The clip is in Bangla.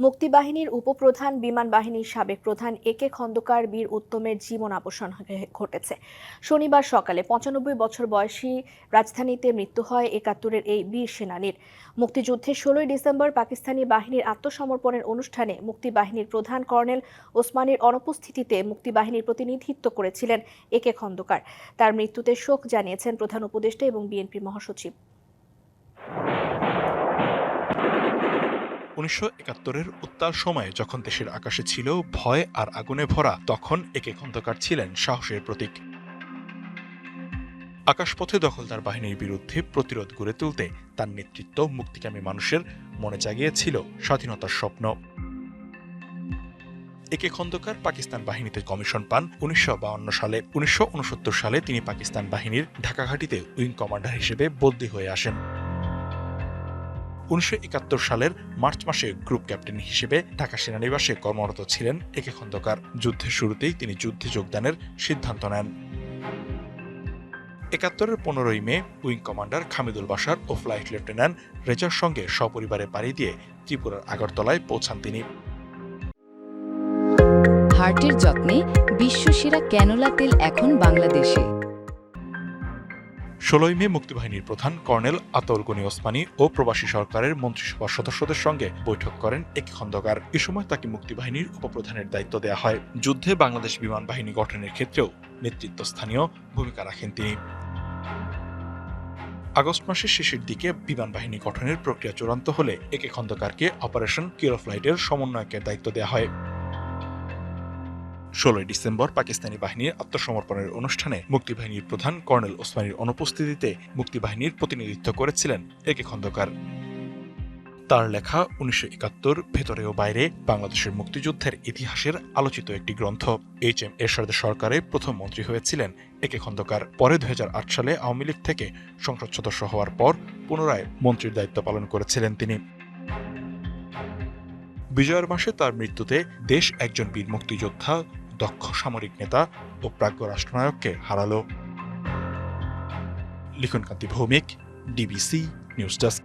মুক্তিবাহিনীর উপপ্রধান বিমান বাহিনীর সাবেক প্রধান একে খন্দকার বীর উত্তমের জীবন অবসান ঘটেছে। শনিবার সকালে ৯৫ বছর বয়সী রাজধানীতে মৃত্যু হয় ৭১-এর এই বীর সেনানীর। মুক্তিযুদ্ধে ১৬ই ডিসেম্বর পাকিস্তানি বাহিনীর আত্মসমর্পণের অনুষ্ঠানে মুক্তিবাহিনীর প্রধান কর্নেল ওসমানীর অনুপস্থিতিতে মুক্তিবাহিনীর প্রতিনিধিত্ব করেছিলেন একে খন্দকার। তার মৃত্যুতে শোক জানিয়েছেন প্রধান উপদেষ্টা এবং বিএনপি মহাসচিব। ১৯৭১-এর উত্তাল সময়ে যখন দেশের আকাশে ছিল ভয় আর আগুনে ভরা, তখন একে খন্দকার ছিলেন সাহসের প্রতীক। আকাশপথে দখলদার বাহিনীর বিরুদ্ধে প্রতিরোধ গড়ে তুলতে তার নেতৃত্ব মুক্তিকামী মানুষের মনে জাগিয়েছিল স্বাধীনতার স্বপ্ন। একে খন্দকার পাকিস্তান বাহিনীতে কমিশন পান ১৯৫২ সালে। ১৯৬৯ সালে তিনি পাকিস্তান বাহিনীর ঢাকা ঘাঁটিতে উইং কমান্ডার হিসেবে বদলি হয়ে আসেন। ১৯৭১ সালের মার্চ মাসে গ্রুপ ক্যাপ্টেন হিসেবে ঢাকা সেনানিবাসে কর্মরত ছিলেন একে খন্দকার। যুদ্ধের শুরুতেই তিনি যুদ্ধে যোগদানের সিদ্ধান্ত নেন। ৭১-এর ১৫ই মে উইং কমান্ডার খামিদুল বাশার ও ফ্লাইট লেফটেন্যান্ট রেজার সঙ্গে সপরিবারে পাড়ি দিয়ে ত্রিপুরার আগরতলায় পৌঁছান তিনি। হার্টের যত্নে বিশ্বসেরা ক্যানোলা তেল এখন বাংলাদেশে। ১৬ই মে মুক্তিবাহিনীর প্রধান কর্নেল আতাউল গনি ওসমানী ও প্রবাসী সরকারের মন্ত্রিসভার সদস্যদের সঙ্গে বৈঠক করেন একে খন্দকার। এ সময় তাকে মুক্তিবাহিনীর উপপ্রধানের দায়িত্ব দেওয়া হয়। যুদ্ধে বাংলাদেশ বিমান বাহিনী গঠনের ক্ষেত্রেও নেতৃত্বস্থানীয় ভূমিকা রাখেন তিনি। আগস্ট মাসের শেষের দিকে বিমান বাহিনী গঠনের প্রক্রিয়া চূড়ান্ত হলে একে খন্দকারকে অপারেশন কিলো ফ্লাইটের সমন্বয়কের দায়িত্ব দেওয়া হয়। ১৬ই ডিসেম্বর পাকিস্তানি বাহিনীর আত্মসমর্পণের অনুষ্ঠানে মুক্তিবাহিনীর প্রধান কর্নেল ওসমানীর অনুপস্থিতিতে মুক্তিবাহিনীর প্রতিনিধিত্ব করেছিলেন একে খন্দকার। তার লেখা ১৯৭১ ভেতরে ও বাইরে বাংলাদেশের মুক্তিযুদ্ধের ইতিহাসের আলোচিত একটি গ্রন্থ। HM এরশাদ সরকারে প্রথম মন্ত্রী হয়েছিলেন একে খন্দকার। পরে ২০০৮ সালে আওয়ামী লীগ থেকে সংসদ সদস্য হওয়ার পর পুনরায় মন্ত্রীর দায়িত্ব পালন করেছিলেন তিনি। বিজয়ের মাসে তার মৃত্যুতে দেশ একজন বীর মুক্তিযোদ্ধা, দক্ষ সামরিক নেতা ও প্রাজ্ঞ রাষ্ট্রনায়ককে হারালো। লিখনকান্তি ভৌমিক, ডিবিসি নিউজ ডেস্ক।